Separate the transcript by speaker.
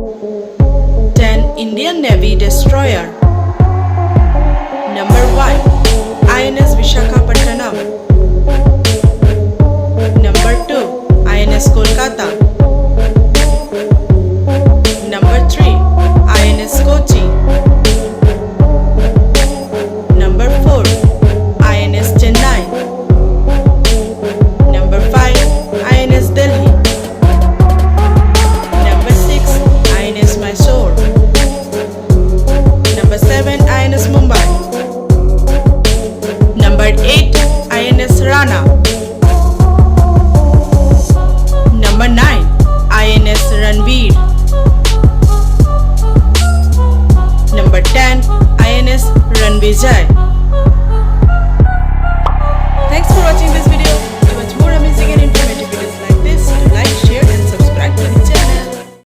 Speaker 1: 10 Indian Navy destroyer. Number 1 INS Vishakhapatnam. Number 2 INS Kolkata. Number 3 INS Kochi. Number 4 INS Chennai. Number 5 INS Delhi. Number 6 INS Mysore. Number 7 INS Mumbai. Number 8 INS Rana. Number 9 INS Ranveer. Number 10 INS Ranvijay.